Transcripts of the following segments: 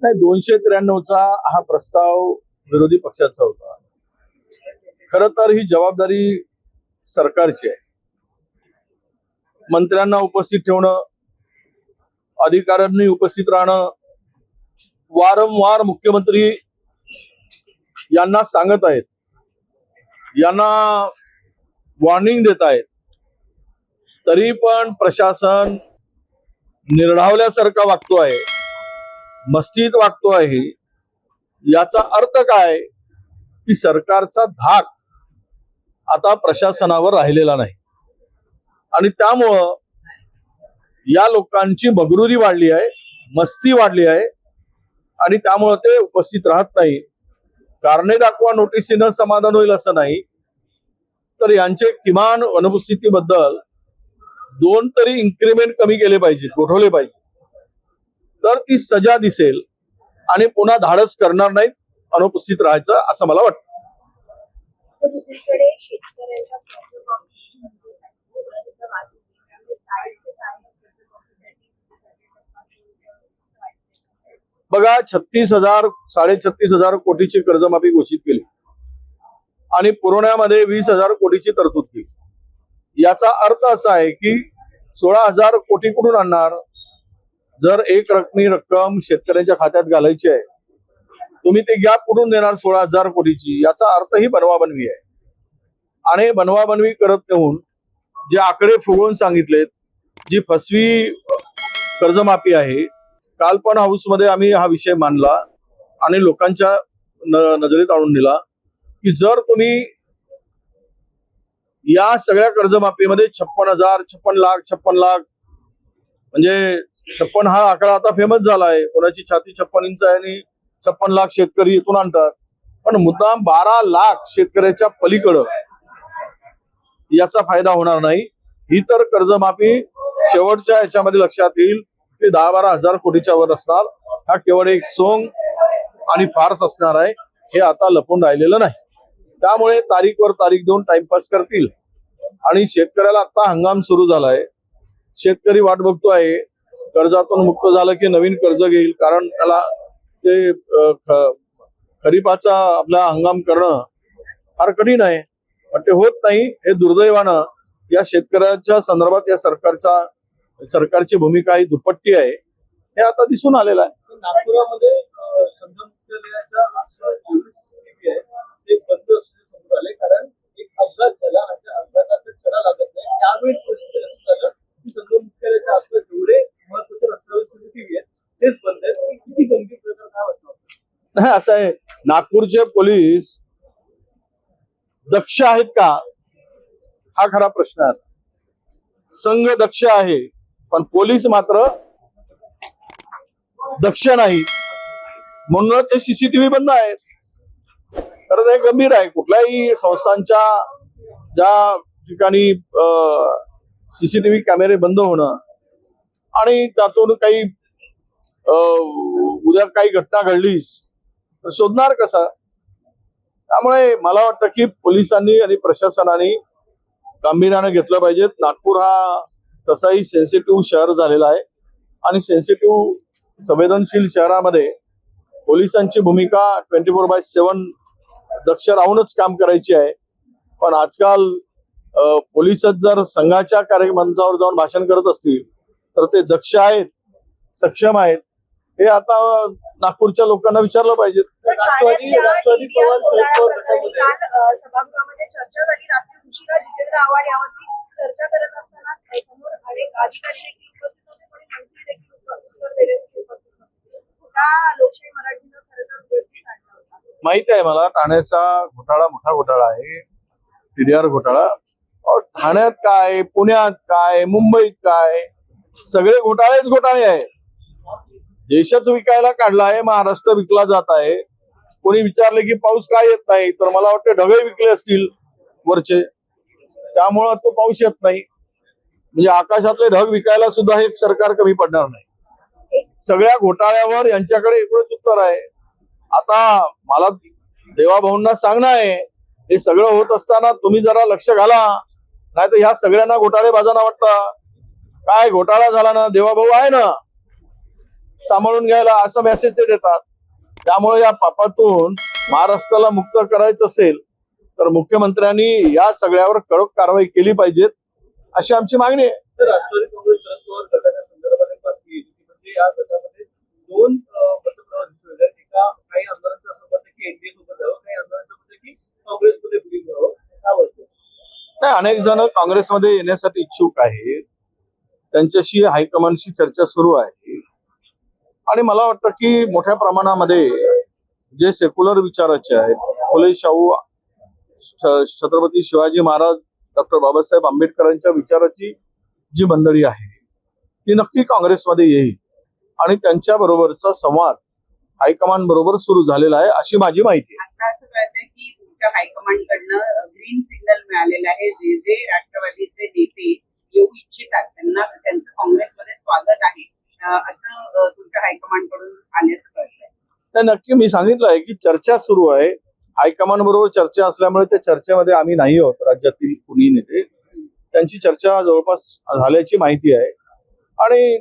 नाही, 293चा हा प्रस्ताव विरोधी पक्षाचा होता. खरं तर ही जबाबदारी सरकारची आहे. मंत्र्यांना उपस्थित ठेवणं, अधिकाऱ्यांनी उपस्थित राहणं, वारंवार मुख्यमंत्री यांना सांगत आहेत, यांना वॉर्निंग देत आहेत, तरी पण प्रशासन निर्ढावल्यासारखा वागतो आहे, मस्तीत वागतो आहे. याचा अर्थ काय की सरकारचा धाक आता प्रशासनावर राहिलेला नाही आणि त्यामुळं या लोकांची मगरुरी वाढली आहे, मस्ती वाढली आहे आणि त्यामुळे ते उपस्थित राहत नाही. कारणे दाखवा नोटिसीनं समाधान होईल असं नाही, तर यांचे किमान अनुपस्थितीबद्दल 2 तरी इन्क्रिमेंट कमी केले पाहिजेत, गोठवले पाहिजे, तर ती सजा दिसेल आणि पुन्हा धाडस करणार नाहीत अनुपस्थित राहायचं असं मला वाटतं. दुसरीकडे शेतकऱ्यांच्या बघा, 36,000-36,500 कोटीची कर्जमाफी घोषित केली आणि पुरवण्यामध्ये 20,000 कोटीची तरतूद केली. याचा अर्थ असा आहे की 16,000 कोटी कुठून आणणार? जर एक रकमी रक्कम शेतकऱ्यांच्या खात्यात घालायची आहे, तुम्ही ते गॅप कुठून देणार 16,000 कोटीची? याचा अर्थ ही बनवाबनवी आहे आणि बनवाबनवी करत नेऊन जे आकडे फुगवून सांगितलेत, जी फसवी कर्जमाफी आहे. काल पण हाऊसमध्ये आम्ही हा विषय मांडला आणि लोकांच्या नजरेत आणून दिला की जर तुम्ही या सगळ्या कर्जमाफीमध्ये 56,000, 56 लाख म्हणजे 56 हा आकडा आता फेमस झाला आहे. कोणाची छाती 56 इंच आहे आणि 56 लाख शेतकरी इथून आणतात, पण मुद्दाम 12 लाख शेतकऱ्याच्या पलीकडं याचा फायदा होणार नाही. ही तर कर्जमाफी शेवटच्या याच्यामध्ये लक्षात येईल ते 10-12 हजार कोटीच्या वर असणार. हा केवळ एक सोंग आणि फार्स असणार आहे, हे आता लपून राहिलेलं नाही. त्यामुळे तारीखवर तारीख देऊन टाइमपास करतील आणि शेतकऱ्याला आता हंगाम सुरू झालाय. शेतकरी वाट बघतो आहे, कर्जातून मुक्त झालं की नवीन कर्ज घेईल, कारण त्याला ते खरीपाचा आपला हंगाम करणं फार कठीण आहे, पण ते होत नाही. हे दुर्दैवानं या शेतकऱ्याच्या संदर्भात या सरकारची भूमिका ही दुपट्टी आहे, हे आता दिसून आलेलं आहे. नागपुरामध्ये संघ मुख्यालयाच्या CCTV आहे ते बंद असल्याचे समोर आले, कारण एक अपघात झाला आणि त्या अपघाताचा छडा लागत नाही. त्यावेळी परिस्थिती लक्षात आलं की संघ मुख्यालयाच्या आसपास जेवढे महत्वाचे रस्त्यावर CCTV आहेत तेच बंद आहेत. किती गंभीर प्रकार काय वाटतं? नाही, असं आहे, नागपूरचे पोलीस दक्ष आहेत का, हा खरा प्रश्न आहे. संघ दक्ष आहे पण पोलीस मात्र दक्ष नाही, म्हणूनच हे CCTV बंद आहेत. तर ते गंभीर आहे. कुठल्याही संस्थांच्या ज्या ठिकाणी CCTV कॅमेरे बंद होणं आणि त्यातून काही उद्या काही घटना घडलीच तर शोधणार कसा? त्यामुळे मला वाटतं की पोलिसांनी आणि प्रशासनाने गांभीर्याने घेतलं पाहिजे. नागपूर हा तसाही सेन्सिटिव्ह शहर झालेला आहे आणि सेन्सिटिव्ह संवेदनशील शहरामध्ये पोलिसांची भूमिका 24/7 दक्ष राहूनच काम करायची आहे. पण आजकाल पोलिसच जर संघाच्या कार्यमंचावर जाऊन भाषण करत असतील तर ते दक्ष आहेत, सक्षम आहेत, हे आता नागपूरच्या लोकांना विचारलं पाहिजे. राष्ट्रवादी पवार सभागृहामध्ये चर्चा झाली रात्री उशिरा. जितेंद्र आव्हाड यावरती चर्चा करत असताना समोर अनेक अधिकारी देखील उपस्थित होते, पण मंत्री देखील उत्तर देण्यासाठी उपस्थित होते. लोकशाही मराठीनं खरं तर उघडकीस आणला होता. माहिती आहे मला, ठाण्याचा घोटाळा मोठा घोटाळा आहे, TDR घोटाळा. ठाण्यात काय, पुण्यात काय, मुंबईत काय, सगळे घोटाळेच घोटाळे आहेत. देशच विकायला काढला आहे, महाराष्ट्र विकला जात आहे. कोणी विचारले की पाऊस काय येत नाही, तर मला वाटतं ढगे विकले असतील वरचे, त्यामुळं तो पाऊस येत नाही. म्हणजे आकाशातले ढग विकायला सुद्धा हे सरकार कमी पडणार नाही. सगळ्या घोटाळ्यावर यांच्याकडे एकच उत्तर आहे. आता मला देवाभाऊंना सांगणं आहे, हे सगळं होत असताना तुम्ही जरा लक्ष घाला, नाही तर ह्या सगळ्यांना घोटाळेबाजांना वाटतं काय घोटाळा झाला ना, देवाभाऊ आहे ना, सांभाळून घ्यायला असं मेसेज ते देतात. त्यामुळे या पापातून महाराष्ट्राला मुक्त करायचं असेल तर मुख्यमंत्र्यांनी या सगळ्यावर कडक कारवाई केली पाहिजेत अशी आमची मागणी आहे. तर राष्ट्रवादी काँग्रेस शरद पवार गटाच्या संदर्भात एक बातमी येते की म्हणजे या गटामध्ये दोन मतप्रवाह दिसून येतात. एका काही आमदारांचं असं मत आहे की एनडीए सोबत जावं, काही आमदारांचं मत आहे की काँग्रेसमध्ये विलीन व्हावं. काय वाटतं? नाही, अनेक जण काँग्रेसमध्ये येण्यासाठी इच्छुक आहेत. त्यांच्याशी हायकमांडशी चर्चा सुरू आहे आणि मला वाटतं की मोठ्या प्रमाणामध्ये जे सेक्युलर विचाराचे आहेत, फुले शाहू, छत्रपती शिवाजी महाराज, डॉक्टर बाबासाहेब आंबेडकरांच्या विचाराची जी मंडळी आहे ती नक्की काँग्रेसमध्ये येईल आणि त्यांच्या बरोबरचा संवाद हायकमांड बरोबर सुरू झालेला आहे अशी माझी माहिती आहे. आता असं कळतंय की तुमच्या हायकमांडकडनं ग्रीन सिग्नल मिळालेला आहे. जे जे राष्ट्रवादीचे नेते येऊ इच्छितात त्यांना त्यांचं काँग्रेसमध्ये स्वागत आहे असं तुमच्या हायकमांडकडून आल्याचं कळतंय. तर नक्की मी सांगितलं आहे की चर्चा सुरू आहे. हायकमांड बरोबर चर्चा असल्यामुळे त्या चर्चेमध्ये आम्ही नाही आहोत. राज्यातील कुणी नेते त्यांची चर्चा जवळपास झाल्याची माहिती आहे आणि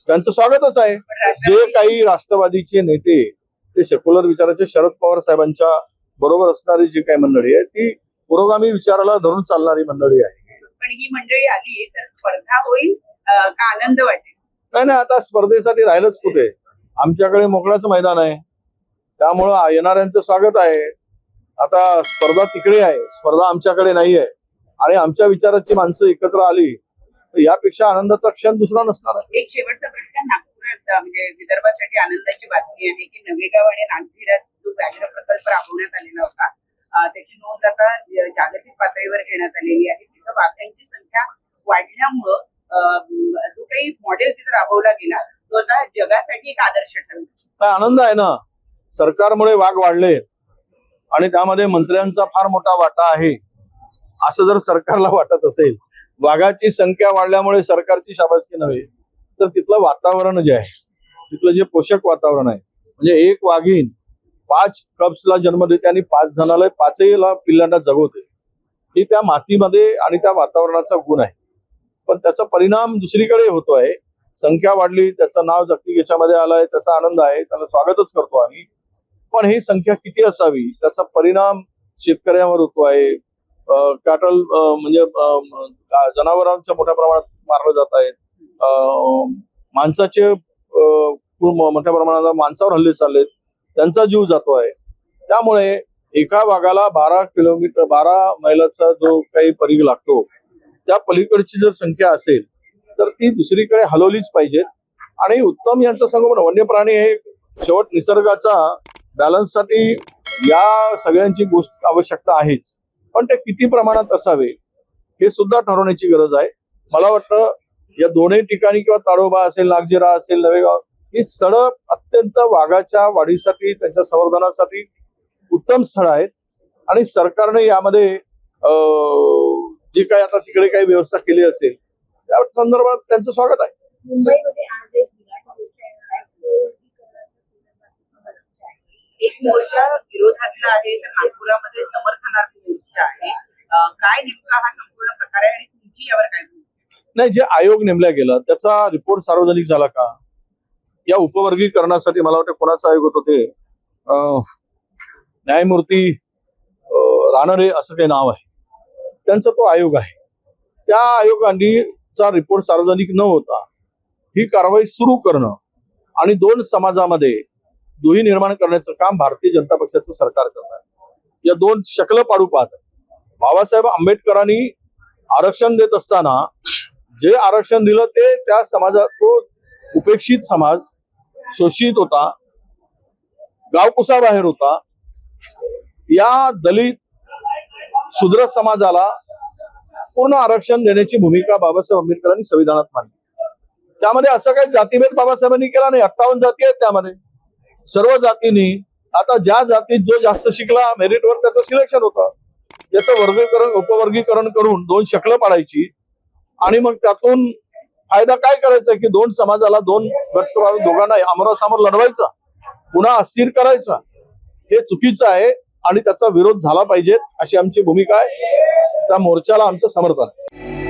त्यांचं स्वागतच आहे. जे काही राष्ट्रवादीचे नेते ते सेक्युलर विचाराचे शरद पवार साहेबांच्या बरोबर असणारी जी काही मंडळी आहे ती पुरोगामी विचाराला धरून चालणारी मंडळी आहे. पण ही मंडळी आली तर स्पर्धा होईल का आनंद वाटेल? नाही, आता स्पर्धेसाठी राहिलंच कुठे. आमच्याकडे मोकळाच मैदान आहे. त्यामुळं येणाऱ्यांचं स्वागत आहे. आता स्पर्धा तिकडे आहे, स्पर्धा आमच्याकडे नाही आहे आणि आमच्या विचाराची माणसं एकत्र आली तर यापेक्षा आनंदाचा क्षण दुसरा नसणार आहे. एक शेवटचा प्रश्न. नागपुरात म्हणजे विदर्भासाठी आनंदाची बातमी आहे की नवेगाव आणि नागझिरात जो व्याघ्र प्रकल्प राबवण्यात आलेला होता त्याची नोंद आता जागतिक पातळीवर घेण्यात आलेली आहे. तिथं वाघांची संख्या वाढल्यामुळं जो काही मॉडेल तिथं राबवला गेला तो आता जगासाठी एक आदर्श ठरला. काय आनंद आहे ना. सरकारमुळे वाघ वाढले आणि त्यामध्ये मंत्र्यांचा फार मोठा वाटा आहे असं जर सरकारला वाटत असेल, वाघाची संख्या वाढल्यामुळे सरकारची शाबासकी नव्हे तर तिथलं वातावरण जे आहे, तिथलं जे पोषक वातावरण आहे, म्हणजे एक वाघीण 5 कब्सला जन्म देते आणि 5 जणाला 5 पिल्लांना जगवते, ही त्या मातीमध्ये आणि त्या वातावरणाचा गुण आहे. पण त्याचा परिणाम दुसरीकडे होतोय. संख्या वाढली, त्याचं नाव जागतिक याच्यामध्ये आलंय, त्याचा आनंद आहे, त्याला स्वागतच करतो आम्ही. पण ही संख्या किती असावी त्याचा परिणाम शेतकऱ्यांवर होतो आहे. कॅटल म्हणजे जनावरांच्या मोठ्या प्रमाणात मारलं जात आहेत. माणसाचे मोठ्या प्रमाणात माणसावर हल्ले चाललेत, त्यांचा जीव जातो आहे. त्यामुळे एका वाघाला 12 मैलाचा जो काही परीघ लागतो त्या पलीकडची जर संख्या असेल तर ती दुसरीकडे हलवलीच पाहिजेत. आणि उत्तम यांचं संगोपन, वन्य प्राणी हे शेवट निसर्गाचा बॅलन्ससाठी या सगळ्यांची गोष्ट आवश्यकता आहेच, पण ते किती प्रमाणात असावे हे सुद्धा ठरवण्याची गरज आहे. मला वाटतं या दोन्ही ठिकाणी किंवा ताडोबा असेल, नागझिरा असेल, नवेगाव ही स्थळं अत्यंत वाघाच्या वाढीसाठी, त्यांच्या संवर्धनासाठी उत्तम स्थळं आहेत आणि सरकारने यामध्ये जी काही आता तिकडे काही व्यवस्था केली असेल त्या संदर्भात त्यांचं स्वागत आहे. मुंबईमध्ये आज एक विराट मोर्चा येणार आहे. तो एक मोर्चा विरोधातला आहे तर नागपुरामध्ये समर्थनार्थ मोर्चा आहे. काय नेमका हा संपूर्ण प्रकार आहे आणि तुमची यावर काय भूमिका? नाही, जे आयोग नेमला गेला त्याचा रिपोर्ट सार्वजनिक झाला का? या उपवर्गीकरणासाठी मला वाटतं कोणाचा आयोग होतो ते न्यायमूर्ती रानडे असं काही नाव आहे, त्यांचा तो आयोग आहे. त्या आयोगाचा रिपोर्ट सार्वजनिक न होता ही कारवाई सुरू करणं आणि 2 समाजामध्ये दुही निर्माण करण्याचं काम भारतीय जनता पक्षाचं सरकार करत आहे. या 2 शकलं पाडू पाहत. बाबासाहेब आंबेडकरांनी आरक्षण देत असताना जे आरक्षण दिलं ते त्या समाजात तो उपेक्षित समाज, शोषित होता, गावकुसाबाहेर होता. या दलित शूद्र समाजाला पूर्ण आरक्षण देण्याची भूमिका बाबासाहेब आंबेडकरांनी संविधानात मांडली. त्यामध्ये असं काही जातीभेद बाबासाहेबांनी केला नाही. 58 जाती आहेत त्यामध्ये. सर्व जातींनी, आता ज्या जातीत जो जास्त शिकला मेरिटवर त्याचं सिलेक्शन होतं, याचं वर्गीकरण उपवर्गीकरण करून 2 शकलं पाडायची आणि मग त्यातून फायदा काय करायचा की 2 समाजाला 2 गट दोघांना आमोरासमोर लढवायचा, पुन्हा अस्थिर करायचा. हे चुकीचं आहे आणि त्याचा विरोध झाला पाहिजे अशी आमची भूमिका आहे. त्या मोर्चाला आमचं समर्थन आहे.